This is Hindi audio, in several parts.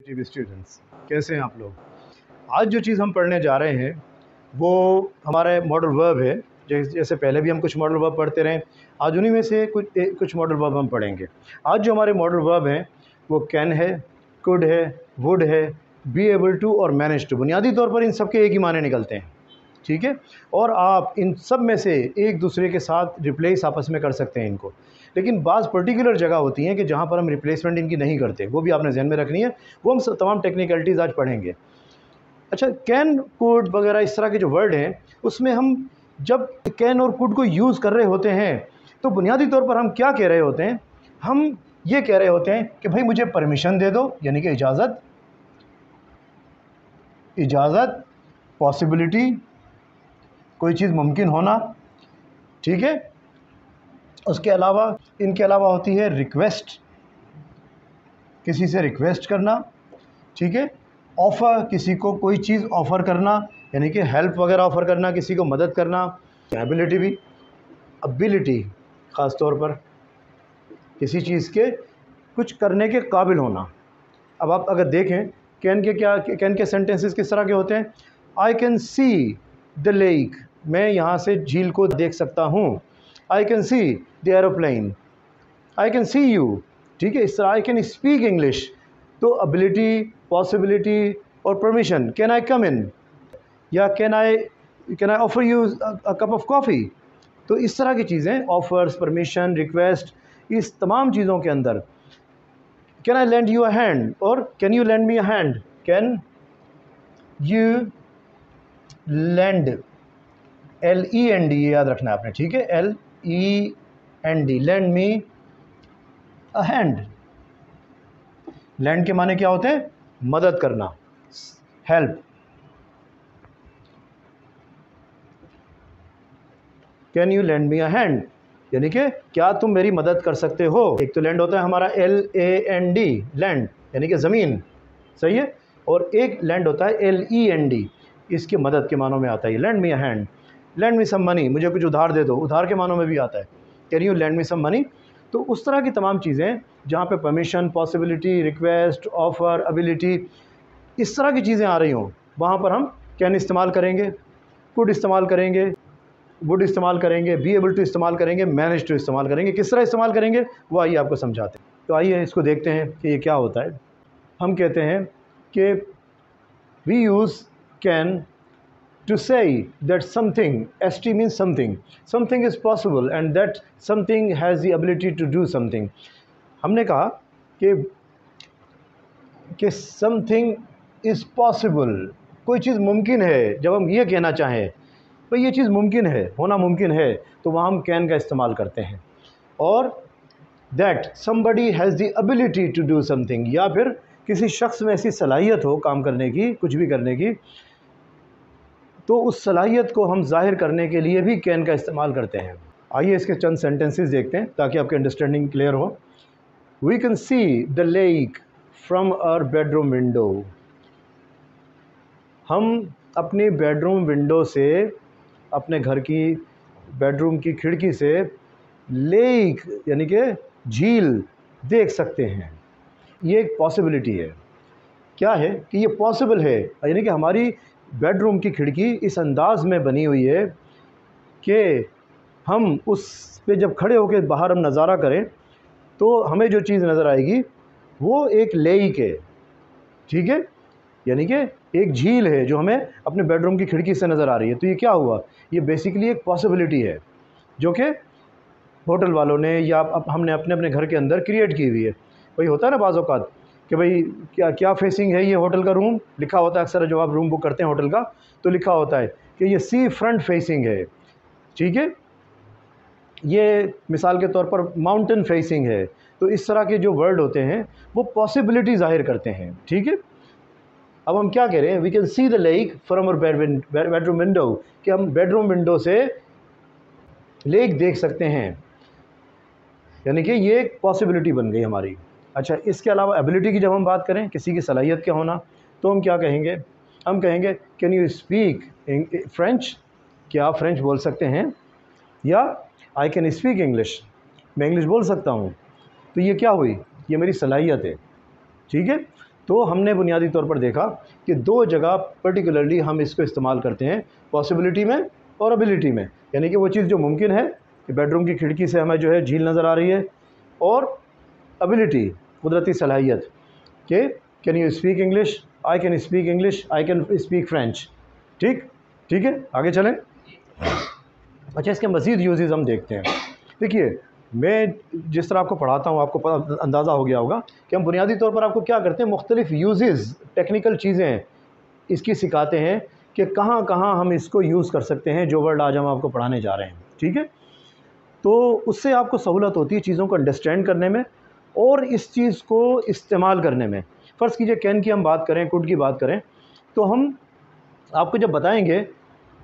टीवी स्टूडेंट्स, कैसे हैं आप लोग। आज जो चीज़ हम पढ़ने जा रहे हैं वो हमारा मॉडल वर्ब है। जैसे पहले भी हम कुछ मॉडल वर्ब पढ़ते रहे, आज उन्हीं में से कुछ मॉडल वर्ब हम पढ़ेंगे। आज जो हमारे मॉडल वर्ब हैं वो कैन है, कुड है, वुड है, बी एबल टू और मैनेज टू। बुनियादी तौर पर इन सब के एक ही माने निकलते हैं, ठीक है। और आप इन सब में से एक दूसरे के साथ रिप्लेस आपस में कर सकते हैं इनको, लेकिन बाज़ पर्टिकुलर जगह होती हैं कि जहाँ पर हम रिप्लेसमेंट इनकी नहीं करते, वो भी आपने ध्यान में रखनी है। वो हम तमाम टेक्निकलिटीज़ आज पढ़ेंगे। अच्छा, कैन, कुड वगैरह इस तरह के जो वर्ड हैं, उसमें हम जब कैन और कुड को यूज़ कर रहे होते हैं तो बुनियादी तौर पर हम क्या कह रहे होते हैं? हम ये कह रहे होते हैं कि भाई मुझे परमिशन दे दो, यानी कि इजाज़त, पॉसिबिलिटी, कोई चीज़ मुमकिन होना, ठीक है। उसके अलावा इनके अलावा होती है रिक्वेस्ट, किसी से रिक्वेस्ट करना, ठीक है। ऑफ़र, किसी को कोई चीज़ ऑफ़र करना, यानी कि हेल्प वगैरह ऑफ़र करना, किसी को मदद करना। एबिलिटी भी, एबिलिटी ख़ास तौर पर किसी चीज़ के कुछ करने के काबिल होना। अब आप अगर देखें कैन के सेंटेंसेस किस तरह के होते हैं? I can see the lake, मैं यहाँ से झील को देख सकता हूँ। I can see the aeroplane, I can see you, ठीक है। इस तरह आई कैन स्पीक इंग्लिश, तो एबिलिटी, पॉसिबिलिटी और परमिशन। कैन आई कम इन, या can I offer you a cup of coffee. तो इस तरह की चीज़ें, ऑफ़र्स, परमिशन, रिक्वेस्ट, इस तमाम चीज़ों के अंदर can I lend you a hand और can you lend me a hand. Can you lend, LEND, ये याद रखना है आपने, ठीक है। LEND, lend me a hand. Lend के माने क्या होते हैं? मदद करना, help. Can you lend me a hand, यानी कि क्या तुम मेरी मदद कर सकते हो। एक तो लैंड होता है हमारा LAND, लैंड यानी कि ज़मीन, सही है। और एक लैंड होता है LEND, इसके मदद के मानों में आता है। Lend me a hand, lend me some money, मुझे कुछ उधार दे दो, उधार के मानों में भी आता है। Can you lend me some money. तो उस तरह की तमाम चीज़ें जहाँ पे permission, possibility, request, offer, ability, इस तरह की चीज़ें आ रही हों, वहाँ पर हम कैन इस्तेमाल करेंगे, कुड इस्तेमाल करेंगे, वुड इस्तेमाल करेंगे, बी एबल टू इस्तेमाल करेंगे, मैनेज टू इस्तेमाल करेंगे। किस तरह इस्तेमाल करेंगे वो आइए आपको समझाते हैं। तो आइए इसको देखते हैं कि ये क्या होता है। हम कहते हैं कि we use can to say that something, ST means something is possible and that something has the ability to do something। हमने कहा कि something is possible, कोई चीज़ मुमकिन है। जब हम ये कहना चाहें भाई ये चीज़ मुमकिन है, होना मुमकिन है, तो वहाँ हम कैन का इस्तेमाल करते हैं। और that somebody has the ability to do something, या फिर किसी शख्स में ऐसी सलाहियत हो काम करने की, कुछ भी करने की, तो उस सलाहियत को हम ज़ाहिर करने के लिए भी कैन का इस्तेमाल करते हैं। आइए इसके चंद सेंटेंसेस देखते हैं ताकि आपकी अंडरस्टैंडिंग क्लियर हो। We can see the lake from our bedroom window, हम अपनी बेडरूम विंडो से, अपने घर की बेडरूम की खिड़की से लेक यानी कि झील देख सकते हैं। ये एक पॉसिबिलिटी है। क्या है कि ये पॉसिबल है, यानी कि हमारी बेडरूम की खिड़की इस अंदाज़ में बनी हुई है कि हम उस पे जब खड़े होकर बाहर हम नज़ारा करें तो हमें जो चीज़ नज़र आएगी वो एक लेक है, ठीक है। यानी कि एक झील है जो हमें अपने बेडरूम की खिड़की से नज़र आ रही है। तो ये क्या हुआ? ये बेसिकली एक पॉसिबिलिटी है जो कि होटल वालों ने या अब हमने अपने अपने घर के अंदर क्रिएट की हुई है। वही होता है ना बाज़ औक़ात कि भाई क्या क्या फेसिंग है ये होटल का रूम, लिखा होता है अक्सर जब आप रूम बुक करते हैं होटल का, तो लिखा होता है कि ये सी फ्रंट फेसिंग है, ठीक है। ये मिसाल के तौर पर माउंटेन फेसिंग है। तो इस तरह के जो वर्ड होते हैं वो पॉसिबिलिटी ज़ाहिर करते हैं, ठीक है। अब हम क्या कह रहे हैं? We can see the lake from our bedroom window, कि हम बेडरूम विंडो से लेक देख सकते हैं, यानी कि ये एक पॉसिबिलिटी बन गई हमारी। अच्छा, इसके अलावा एबिलिटी की जब हम बात करें, किसी की सलाहियत क्या होना, तो हम क्या कहेंगे? हम कहेंगे कैन यू स्पीक फ्रेंच, क्या आप फ्रेंच बोल सकते हैं? या आई कैन स्पीक इंग्लिश, मैं इंग्लिश बोल सकता हूँ। तो ये क्या हुई? ये मेरी सलाहियत है, ठीक है। तो हमने बुनियादी तौर पर देखा कि दो जगह पर्टिकुलरली हम इसको इस्तेमाल करते हैं, पॉसिबिलिटी में और एबिलिटी में। यानी कि वो चीज़ जो मुमकिन है कि बेडरूम की खिड़की से हमें जो है झील नज़र आ रही है, और एबिलिटी कुदरती सलाहियत कि can you speak English, I can speak English, I can speak French. ठीक है, आगे चलें। अच्छा, इसके मज़ीद यूजेस हम देखते हैं। देखिए, मैं जिस तरह आपको पढ़ाता हूँ, आपको अंदाज़ा हो गया होगा कि हम बुनियादी तौर पर आपको क्या करते हैं, मुख्तलिफ़ यूजेस, टेक्निकल चीज़ें इसकी सिखाते हैं कि कहाँ कहाँ हम इसको यूज़ कर सकते हैं, जो वर्ड आज हम आपको पढ़ाने जा रहे हैं। ठीक है, तो उससे आपको सहूलत होती है चीज़ों को अंडरस्टैंड करने में और इस चीज़ को इस्तेमाल करने में। फ़र्ज़ कीजिए कैन की हम बात करें, कुड की बात करें, तो हम आपको जब बताएंगे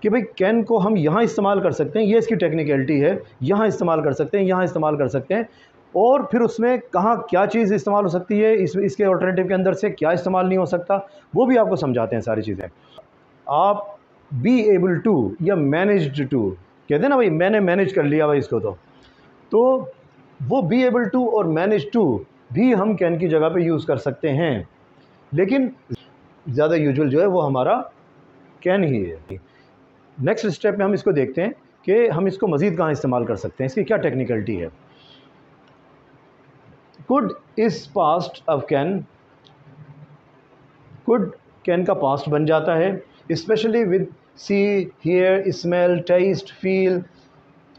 कि भाई कैन को हम यहाँ इस्तेमाल कर सकते हैं, ये इसकी टेक्निकलिटी है, यहाँ इस्तेमाल कर सकते हैं, यहाँ इस्तेमाल कर सकते हैं, और फिर उसमें कहाँ क्या चीज़ इस्तेमाल हो सकती है, इसके ऑल्टरनेटिव के अंदर से क्या इस्तेमाल नहीं हो सकता, वो भी आपको समझाते हैं सारी चीज़ें। आप बी एबल टू या मैनेज्ड टू कहते हैं ना, भाई मैंने मैनेज कर लिया भाई इसको, तो वो बी एबल टू और मैनेज टू भी हम कैन की जगह पे यूज़ कर सकते हैं, लेकिन ज़्यादा यूजुअल जो है वो हमारा कैन ही है। नेक्स्ट स्टेप में हम इसको देखते हैं कि हम इसको मज़ीद कहाँ इस्तेमाल कर सकते हैं, इसकी क्या टेक्निकलिटी है। Could is past of can, could can का पास्ट बन जाता है, specially with see, hear, smell, taste, feel,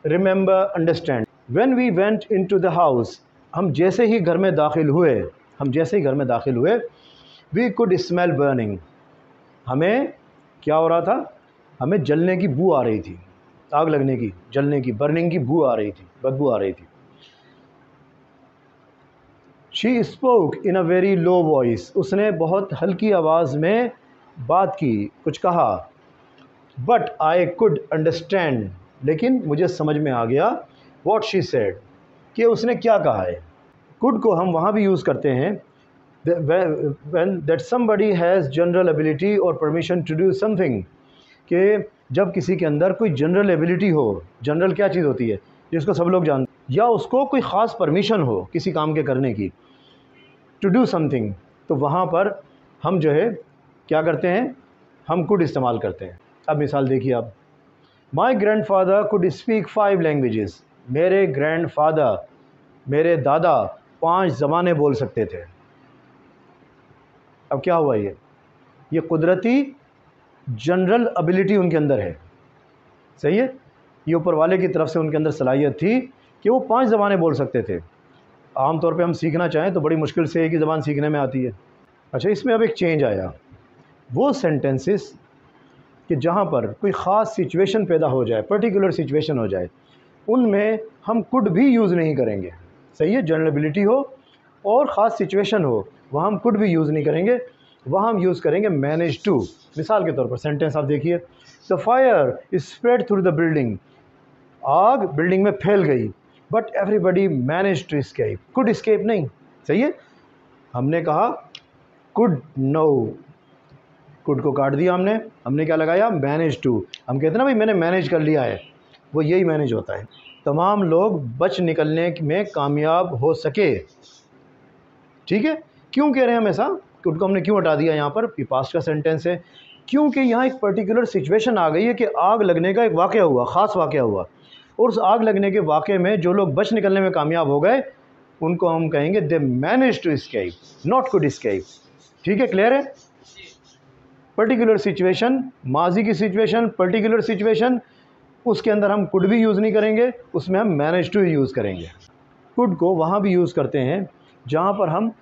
remember, understand. When we went into the house, हम जैसे ही घर में दाखिल हुए, वी कुड स्मेल बर्निंग, हमें क्या हो रहा था, हमें जलने की बू आ रही थी, आग लगने की, जलने की, बर्निंग की बू आ रही थी, बदबू आ रही थी। She spoke in a very low voice, उसने बहुत हल्की आवाज़ में बात की, कुछ कहा। बट आई कुड अंडरस्टैंड, लेकिन मुझे समझ में आ गया, वॉट शी सेड, कि उसने क्या कहा है। कुड को हम वहाँ भी यूज़ करते हैं when that somebody has general ability or permission to do something, कि जब किसी के अंदर कोई जनरल एबिलिटी हो, जनरल क्या चीज़ होती है जिसको सब लोग जानते हैं, या उसको कोई ख़ास परमिशन हो किसी काम के करने की, टू डू समथिंग, तो वहाँ पर हम जो है क्या करते हैं, हम कुड इस्तेमाल करते हैं। अब मिसाल देखिए आप, my grand father could speak 5 languages, मेरे ग्रैंड फादर, मेरे दादा 5 ज़बानें बोल सकते थे। अब क्या हुआ, ये कुदरती जनरल एबिलिटी उनके अंदर है, सही है, ये ऊपर वाले की तरफ से उनके अंदर सलाहियत थी कि वो 5 ज़बानें बोल सकते थे। आम तौर पे हम सीखना चाहें तो बड़ी मुश्किल से एक ही ज़बान सीखने में आती है। अच्छा, इसमें अब एक चेंज आया, वो सेंटेंसेस कि जहाँ पर कोई ख़ास सिचुएशन पैदा हो जाए, पर्टिकुलर सिचुएशन हो जाए, उनमें हम कुड भी यूज़ नहीं करेंगे, सही है, जनरल एबिलिटी हो और ख़ास सिचुएशन हो, वहाँ हम कुड भी यूज़ नहीं करेंगे, वहाँ हम यूज़ करेंगे मैनेज टू। मिसाल के तौर पर सेंटेंस आप देखिए, the fire spread through the building, आग बिल्डिंग में फैल गई, but everybody manage to escape, could escape नहीं, सही है, हमने कहा कुड नो, कुड को काट दिया हमने क्या लगाया, मैनेज टू। हम कहते हैं ना भाई मैंने मैनेज कर लिया है, वो यही मैनेज होता है। तमाम लोग बच निकलने में कामयाब हो सके, ठीक है। क्यों कह रहे हैं हम ऐसा, कुड को हमने क्यों हटा दिया यहाँ पर, पास्ट का सेंटेंस है, क्योंकि यहाँ एक पर्टिकुलर सिचुएशन आ गई है कि आग लगने का एक वाक़या हुआ, ख़ास वाक़या हुआ, और उस आग लगने के वाक़े में जो लोग बच निकलने में कामयाब हो गए उनको हम कहेंगे they manage to escape, not could escape. ठीक है, क्लियर है। पर्टिकुलर सिचुएशन, माजी की सिचुएशन, पर्टिकुलर सिचुएशन, उसके अंदर हम कुड भी यूज़ नहीं करेंगे, उसमें हम मैनेज टू यूज़ करेंगे। कुड को वहाँ भी यूज़ करते हैं जहाँ पर हम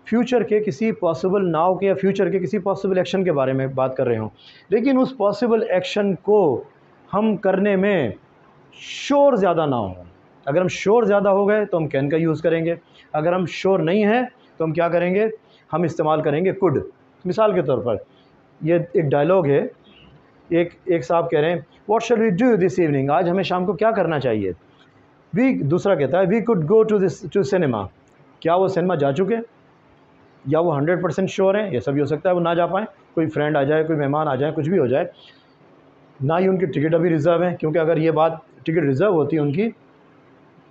फ्यूचर के किसी पॉसिबल नाउ के या फ्यूचर के किसी पॉसिबल एक्शन के बारे में बात कर रहे हों, लेकिन उस पॉसिबल एक्शन को हम करने में श्योर ज़्यादा ना हो। अगर हम श्योर ज़्यादा हो गए तो हम कैन का यूज़ करेंगे, अगर हम श्योर नहीं हैं तो हम क्या करेंगे, हम इस्तेमाल करेंगे कुड। मिसाल के तौर पर ये एक डायलॉग है, एक साहब कह रहे हैं what shall we do this evening, आज हमें शाम को क्या करना चाहिए। दूसरा कहता है we could go to cinema, क्या वो सिनेमा जा चुके हैं या वो 100% श्योर हैं, ये सब भी हो सकता है वो ना जा पाएँ, कोई फ्रेंड आ जाए, कोई मेहमान आ जाए, कुछ भी हो जाए, ना ही उनकी टिकट अभी रिज़र्व है, क्योंकि अगर ये बात टिकट रिज़र्व होती है, उनकी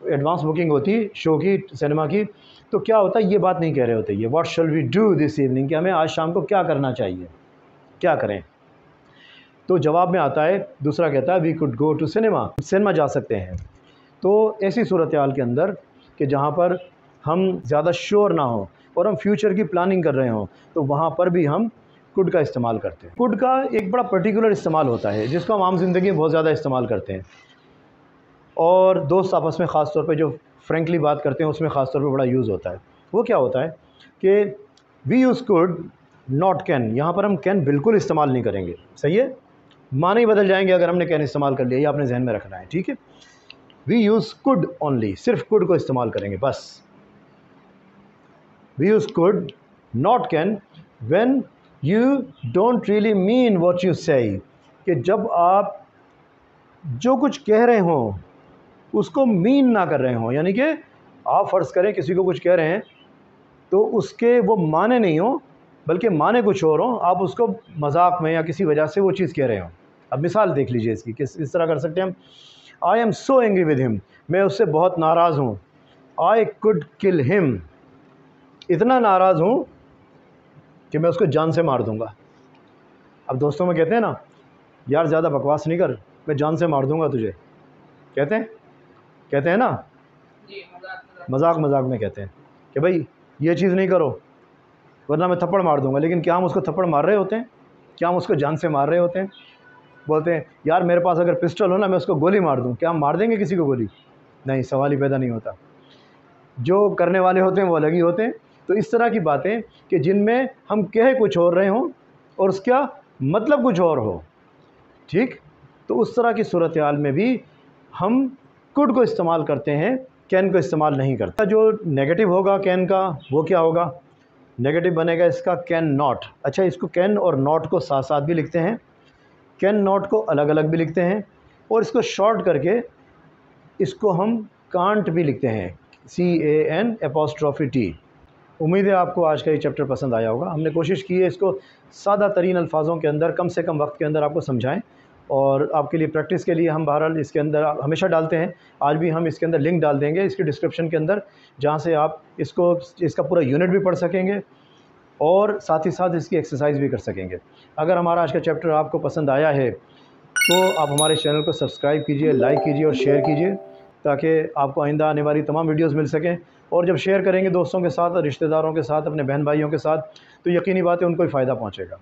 एडवांस बुकिंग होती शो की, सिनेमा की, तो क्या होता है, ये बात नहीं कह रहे होते ये what shall we do this evening, कि हमें आज शाम को क्या करना चाहिए, क्या करें। तो जवाब में आता है, दूसरा कहता है we could go to cinema, cinema जा सकते हैं। तो ऐसी सूरत हाल के अंदर कि जहाँ पर हम ज़्यादा श्योर ना हो और हम फ्यूचर की प्लानिंग कर रहे हों, तो वहाँ पर भी हम कुड का इस्तेमाल करते हैं। कुड का एक बड़ा पर्टिकुलर इस्तेमाल होता है जिसको हम आम ज़िंदगी में बहुत ज़्यादा इस्तेमाल करते हैं, और दोस्त आपस में ख़ास तौर पे जो फ्रेंकली बात करते हैं उसमें ख़ास तौर पे बड़ा यूज़ होता है। वो क्या होता है कि we use could not can, यहाँ पर हम कैन बिल्कुल इस्तेमाल नहीं करेंगे, सही है, माने ही बदल जाएंगे अगर हमने कैन इस्तेमाल कर लिया, ये आपने जहन में रखना है, ठीक है। वी यूज़ कुड ओनली, सिर्फ कुड को इस्तेमाल करेंगे बस। We use could not can when you don't really mean what you say, कि जब आप जो कुछ कह रहे हों उसको मीन ना कर रहे हों, यानी कि आप फ़र्ज़ करें किसी को कुछ कह रहे हैं तो उसके वो माने नहीं हो बल्कि माने कुछ और हों, आप उसको मजाक में या किसी वजह से वो चीज़ कह रहे हों। अब मिसाल देख लीजिए इसकी, किस इस तरह कर सकते हैं हम, I am so angry with him, मैं उससे बहुत नाराज़ हूँ। आई कुड किल हिम, इतना नाराज़ हूँ कि मैं उसको जान से मार दूँगा। अब दोस्तों में कहते हैं ना, यार ज़्यादा बकवास नहीं कर, मैं जान से मार दूँगा तुझे, कहते हैं ना, मजाक मजाक में कहते हैं कि भाई ये चीज़ नहीं करो वरना मैं थप्पड़ मार दूँगा। लेकिन क्या हम उसको थप्पड़ मार रहे होते हैं? क्या हम उसको जान से मार रहे होते हैं? बोलते हैं यार मेरे पास अगर पिस्टल हो ना मैं उसको गोली मार दूँ, क्या हम मार देंगे किसी को गोली? नहीं, सवाल ही पैदा नहीं होता। जो करने वाले होते हैं वो अलग ही होते हैं। तो इस तरह की बातें कि जिनमें हम कह कुछ और रहे हों और उसका मतलब कुछ और हो, ठीक, तो उस तरह की सूरत हाल में भी हम कुड को इस्तेमाल करते हैं, कैन को इस्तेमाल नहीं करते। जो नेगेटिव होगा कैन का वो क्या होगा, नेगेटिव बनेगा इसका कैन नॉट। अच्छा, इसको कैन और नॉट को साथ साथ भी लिखते हैं, कैन नॉट को अलग अलग भी लिखते हैं, और इसको शॉर्ट करके इसको हम कांट भी लिखते हैं, CAN''T। उम्मीद है आपको आज का ये चैप्टर पसंद आया होगा। हमने कोशिश की है इसको सादा तरीन अल्फाजों के अंदर कम से कम वक्त के अंदर आपको समझाएं, और आपके लिए प्रैक्टिस के लिए हम बहरहाल इसके अंदर हमेशा डालते हैं, आज भी हम इसके अंदर लिंक डाल देंगे इसके डिस्क्रिप्शन के अंदर, जहाँ से आप इसका पूरा यूनिट भी पढ़ सकेंगे और साथ ही साथ इसकी एक्सरसाइज भी कर सकेंगे। अगर हमारा आज का चैप्टर आपको पसंद आया है तो आप हमारे चैनल को सब्सक्राइब कीजिए, लाइक कीजिए और शेयर कीजिए, ताकि आपको आइंदा आने वाली तमाम वीडियोस मिल सकें। और जब शेयर करेंगे दोस्तों के साथ, रिश्तेदारों के साथ, अपने बहन भाइयों के साथ, तो यकीनी बात है उनको ही फ़ायदा पहुँचेगा।